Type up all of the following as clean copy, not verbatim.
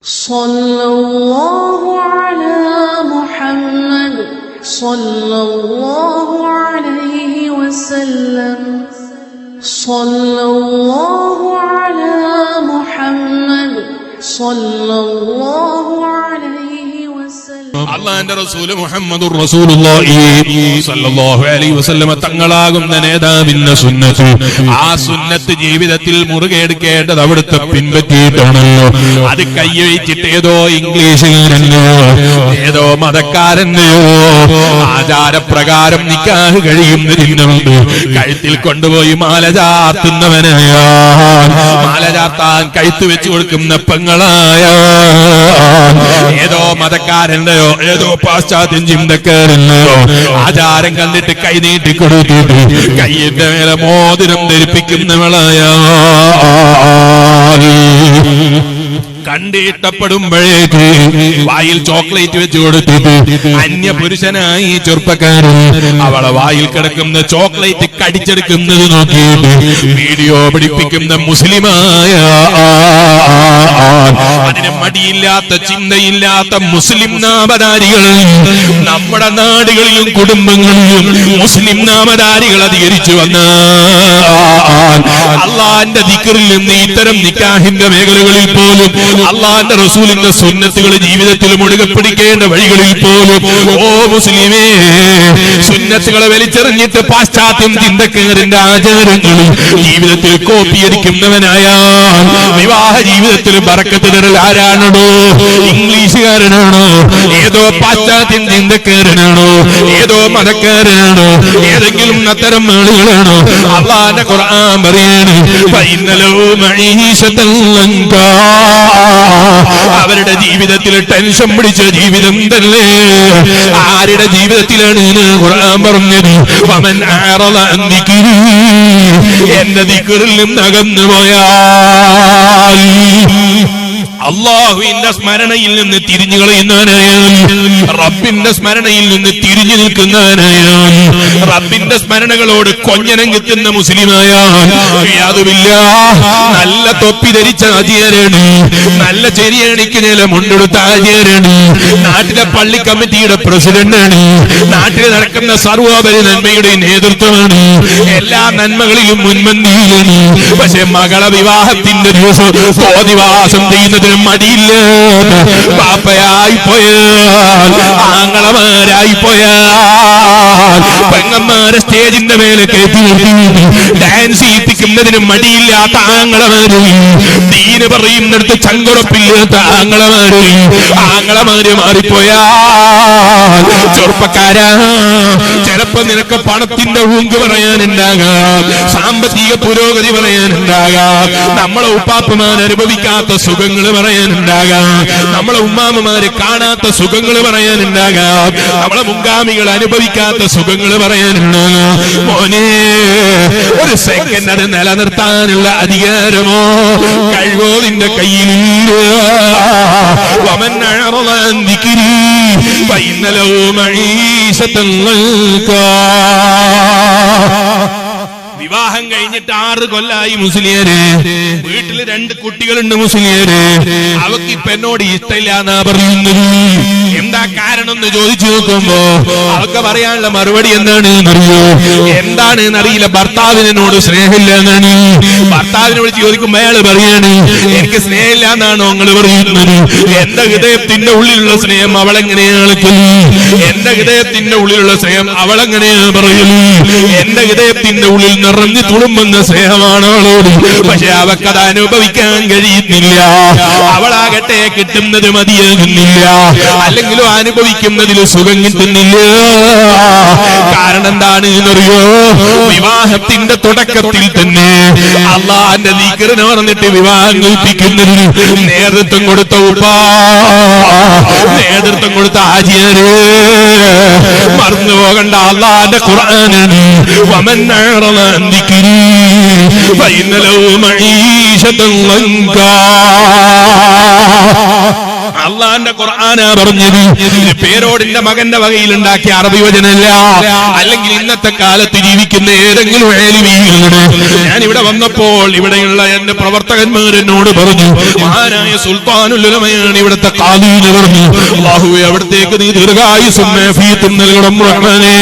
Sallallahu ala Muhammad sallallahu alayhi wa sallam. Sallallahu ala Muhammad sallallahu alayhi wa sallam. അല്ലാഹുവിന്റെ റസൂൽ മുഹമ്മദുർ റസൂലുള്ളാഹി സ്വല്ലല്ലാഹു അലൈഹി വസല്ലം തങ്ങളാകുന്ന നേതാവിന്റെ സുന്നത്ത്, ആ സുന്നത്ത് ജീവിതത്തിൽ മുറുകെ എടുക്കേണ്ടത് അവിടുത്തെ പിൻപറ്റിയിട്ടാണല്ലോ. അത് കൈവച്ചിട്ട് ഏതോ ഇംഗ്ലീഷുകാരനെയോ ഏതോ മതക്കാരനെയോ ആചാരപ്രകാരം നിക്കാഹ് കഴിയുന്നതിനുണ്ട് കഴുത്തിൽ കൊണ്ടുപോയി മാല ചാർത്തുന്നവനായ, മാല ചാർത്താൻ കഴുത്ത് വെച്ച് കൊടുക്കുന്ന പെങ്ങളായ ഏതോ മതക്കാരനെയോ ഏതോ പാശ്ചാത്യ ചിന്തക്കാരനെയോ ആചാരം കണ്ടിട്ട് കൈ നീട്ടി കൊടുത്തിട്ട് കയ്യിന്റെ മേലെ മോതിരം ധരിപ്പിക്കുന്നവളായ കണ്ടിട്ടപ്പെടുമ്പോഴേക്ക് വായിൽ ചോക്ലേറ്റ് വെച്ച് കൊടുത്തിട്ട് അന്യ പുരുഷനായി ചെറുപ്പക്കാരൻ അവളെ വായിൽ കിടക്കുന്ന ചോക്ലേറ്റ് കടിച്ചെടുക്കുന്നത് നോക്കിയിട്ട് വീഡിയോ പിടിപ്പിക്കുന്ന മുസ്ലിമായ, അതിന് മടിയില്ലാത്ത ചിന്തയില്ലാത്ത മുസ്ലിം നാമധാരികൾ നമ്മുടെ നാടുകളിലും കുടുംബങ്ങളിലും മുസ്ലിം നാമധാരികൾ അധികരിച്ചു വന്ന അള്ളാന്റെ ദിക്റിൽ നിന്ന് ഇത്തരം നിക്കാഹിന്റെ മേഖലകളിൽ പോലും അള്ളാന്റെ റസൂലിന്റെ സുന്നത്തുകൾ ജീവിതത്തിൽ മുറുകെ പിടിക്കേണ്ട വഴികളിൽ പോലും ഓ മുസ്ലിമേ, സുന്നത്തുകളെ വലിച്ചെറിഞ്ഞിട്ട് പാശ്ചാത്യം ചിന്തക്കാരന്റെ ആചാരങ്ങൾ ജീവിതത്തിൽ കോപ്പിയടിക്കുന്നവനായ വിവാഹ ജീവിതത്തിൽ ബറക്കത്ത് തരൽ ആരാണോ? ഇംഗ്ലീഷുകാരനാണോ? ഏതോ പാശ്ചാത്യം ചിന്തക്കാരനാണോ? ഏതോ മതക്കാരനാണോ? ഏതെങ്കിലും അത്തരം ആളുകളാണോ? അള്ളാന്റെ ഖുർആൻ പറയാണ് അവരുടെ ജീവിതത്തിൽ ടെൻഷൻ പിടിച്ച ജീവിതം തന്നെ. ആരുടെ ജീവിതത്തിലാണ് ഖുർആൻ പറഞ്ഞത്? വമൻ അഅറള അൻ ദിക്രി, എന്റെ ദിക്റിൽ നിന്ന് അകന്നു പോയാൽ, അള്ളാഹുവിന്റെ സ്മരണയിൽ നിന്ന് തിരിഞ്ഞു കളയുന്നവനായാൽ, റബ്ബിന്റെ സ്മരണയിൽ നിന്ന് തിരിഞ്ഞു നിൽക്കുന്നവനായാൽ, റബ്ബിന്റെ സ്മരണകളോട് കൊഞ്ഞനം കിട്ടുന്ന മുസ്ലിമായാൽ, നല്ല തൊപ്പി ധരിച്ച ആചാര്യനാണ്, നല്ല ചെരിയണിക്ക് നില മുണ്ടെടുത്ത ആചാര്യനാണ്, നാട്ടിലെ പള്ളി കമ്മിറ്റിയുടെ പ്രസിഡന്റാണ്, നാട്ടിൽ നടക്കുന്ന സർവോപരി നന്മയുടെ നേതൃത്വമാണ്, എല്ലാ നന്മകളിലും മുൻപന്തിയിലാണ്. പക്ഷെ മകളെ വിവാഹത്തിന്റെ ദിവസം തോന്നിവാസം ചെയ്യുന്നത് മടിയില്ല. പാപ്പയായി പോയാൽ, ആങ്ങളമാരായി പോയാൽ, പെങ്ങന്മാരെ സ്റ്റേജിന്റെ മേലെ കയറ്റി ഡാൻസ് ചെയ്യിപ്പിക്കുന്നതിന് മടിയില്ലാത്ത ആങ്ങളമാര്, ദീന് പറയുന്നിടത്ത് ചങ്കുറപ്പില്ലാത്ത ആങ്ങളമാര് മാറിപ്പോയാൽ, ചെറുപ്പക്കാരാ, ചിലപ്പോ നിനക്ക് പണത്തിന്റെ ഊങ്ക് പറയാനുണ്ടാകാം, സാമ്പത്തിക പുരോഗതി പറയാനുണ്ടാകാം, നമ്മളെ ഉപ്പാപ്പമാർ അനുഭവിക്കാത്ത സുഖങ്ങൾ പറയാനുണ്ടാകാം, നമ്മളെ ഉമ്മാമ്മമാര് കാണാത്ത സുഖങ്ങൾ പറയാനുണ്ടാകാം, നമ്മളെ മുൻഗാമികൾ അനുഭവിക്കാത്ത സുഖങ്ങൾ പറയാനുണ്ടാകാം. മോനെ, ഒരു സെക്കൻഡ് അത് നിലനിർത്താനുള്ള അധികാരമോ കഴിവോ നിന്റെ കയ്യിലില്ല. വമൻ അഅറള അൻ ദിക്രി ഫഇന്ന ലഹു മഈശതൻ ളൻകാ. വിവാഹം കഴിഞ്ഞിട്ട് 6 കൊല്ലായി മുസ്ലിയാരെ, വീട്ടില് 2 കുട്ടികളുണ്ട് മുസ്ലിയാരെ, അവക്ക് ഇപ്പൊ എന്നോട് ഇഷ്ടമില്ല എന്നാ പറയുന്നത്. എന്താ കാരണം എന്ന് ചോദിച്ചു നോക്കുമ്പോ അവക്ക് പറയാനുള്ള മറുപടി എന്താണ് അറിയോ? എന്താണ് എന്നറിയില്ല, ഭർത്താവിനോട് സ്നേഹമില്ല എന്നാണ്. ഭർത്താവിനോട് ചോദിക്കുമ്പോ അയാള് പറയാണ്, എനിക്ക് സ്നേഹമില്ല എന്നാണോ നിങ്ങൾ പറയുന്നത്? എന്റെ ഹൃദയത്തിന്റെ ഉള്ളിലുള്ള സ്നേഹം അവളെങ്ങനെയാണ്? എന്റെ ഹൃദയത്തിന്റെ ഉള്ളിലുള്ള സ്നേഹം അവളെങ്ങനെയാണ് പറയുന്നു? എന്റെ ഹൃദയത്തിന്റെ ഉള്ളിൽ നിറഞ്ഞു തുളുമ്പുന്ന സ്നേഹമാണ് അവളോട്. പക്ഷെ അവക്കത് അനുഭവിക്കാൻ കഴിയുന്നില്ല. അവളാകട്ടെ കിട്ടുന്നത് മതിയാകുന്നില്ല, അല്ലെങ്കിലും അനുഭവിക്കുന്നതിൽ സുഖം കിട്ടുന്നില്ല. കാരണം എന്താണ് എന്നറിയോ? വിവാഹത്തിന്റെ തുടക്കത്തിൽ തന്നെ അള്ളാന്റെ ദിക്റിനെ പറഞ്ഞിട്ട് വിവാഹം കഴിപ്പിക്കുന്നതിന് നേതൃത്വം കൊടുത്ത ഉപ്പാ, നേതൃത്വം കൊടുത്ത ആചാര്യ മറന്നു പോകണ്ട. അള്ളാന്റെ ഖുർആനാണ് വമൻ അഅറള അൻ ദിക്രി ഫഇന്ന ലഹു മഈശതൻ ളൻകാ. അള്ളാന്റെ ഖുർആനാ പറഞ്ഞത്. പേരോടിന്റെ മകന്റെ വകയിൽ ഉണ്ടാക്കിയ അറബി വചനല്ല. അല്ലെങ്കിൽ ഇന്നത്തെ കാലത്ത് ജീവിക്കുന്ന ഏതെങ്കിലും ആലിമീങ്ങളാണ്. ഞാൻ ഇവിടെ വന്നപ്പോൾ ഇവിടെയുള്ള എന്റെ പ്രവർത്തകന്മാർ എന്നോട് പറഞ്ഞു, മഹാനായ സുൽത്താനുൽ ഉലമയാണ് ഇവിടുത്തെ ഖാദി എന്ന് പറഞ്ഞു. അല്ലാഹുവേ, അവിടത്തേക്ക് നീ ദീർഘായുസ്സും ആഫിയത്തും നൽകണം റഹ്മാനേ.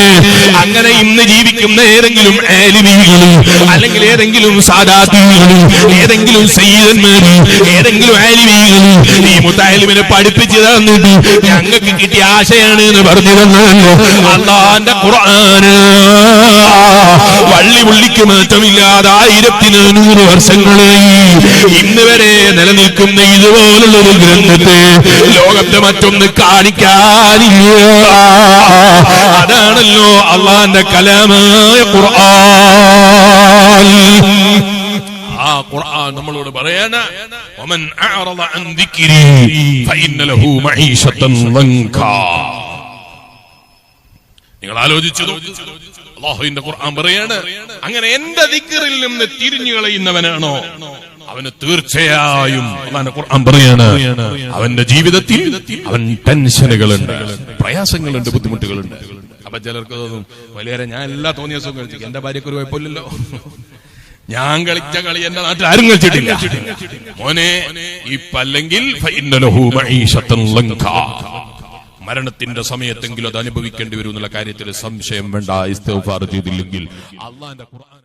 അങ്ങനെ ഇന്ന് ജീവിക്കുന്ന ഏതെങ്കിലും ആലിമീങ്ങൾ, അല്ലെങ്കിൽ ഏതെങ്കിലും സാദാത്തുകൾ, ഏതെങ്കിലും സയ്യിദന്മാർ, ഏതെങ്കിലും ആലിമീങ്ങൾ ഈ മുത്തഅല്ലിമിനെ പഠിപ്പിച്ചു തന്നിട്ട് ഞങ്ങൾക്ക് കിട്ടിയ ആശയാണ് എന്ന് പറഞ്ഞു തന്നല്ലോ അല്ലാഹുവിന്റെ ഖുർആൻ. വള്ളി പുള്ളിക്ക് മാറ്റമില്ലാതെ 1400 വർഷങ്ങളായി ഇന്ന് വരെ നിലനിൽക്കുന്ന ഇതുപോലുള്ളൊരു ഗ്രന്ഥത്തെ ലോകത്തെ മറ്റൊന്ന് കാണിക്കാനില്ല. അതാണല്ലോ അള്ളാന്റെ കലാമായ ഖുർആൻ. ആ ഖുർആൻ നമ്മളോട് പറയാണ്, വമൻ അഅറദ അൻ ദിക്രി ഫഇന്ന ലഹു മഈശത്തൻ ദൻകാ. നിങ്ങൾ ആലോചിച്ചു അല്ലാഹുവിന്റെ ഖുർആൻ പറയാണ്, അങ്ങനെ എന്റെ ദിക്റിൽ നിന്ന് തിരിഞ്ഞു കളയുന്നവനാണോ അവന് തീർച്ചയായും അല്ലാഹുവിന്റെ ഖുർആൻ പറയാണ് അവന്റെ ജീവിതത്തിൽ അവൻ ടെൻഷനുകളുണ്ട്, പ്രയാസങ്ങളുണ്ട്, ബുദ്ധിമുട്ടുകളുണ്ട്. അപ്പൊ ചിലർക്ക് തോന്നും, വലിയ ഞാൻ എല്ലാ തോന്നിയ ദിവസവും കളിച്ചു, എന്റെ ഭാര്യക്ക് ഒരു കുഴപ്പമില്ലല്ലോ, ഞാൻ കളിച്ച കളി എന്റെ നാട്ടിൽ ആരും കളിച്ചിട്ടില്ല. മോനെ ഇപ്പല്ലെങ്കിൽ മരണത്തിന്റെ സമയത്തെങ്കിലും അത് അനുഭവിക്കേണ്ടി വരും എന്നുള്ള കാര്യത്തിൽ സംശയം വേണ്ട. ഇസ്തിഗ്ഫാർ ചെയ്തില്ലെങ്കിൽ അല്ലാഹുവിന്റെ ഖുർആൻ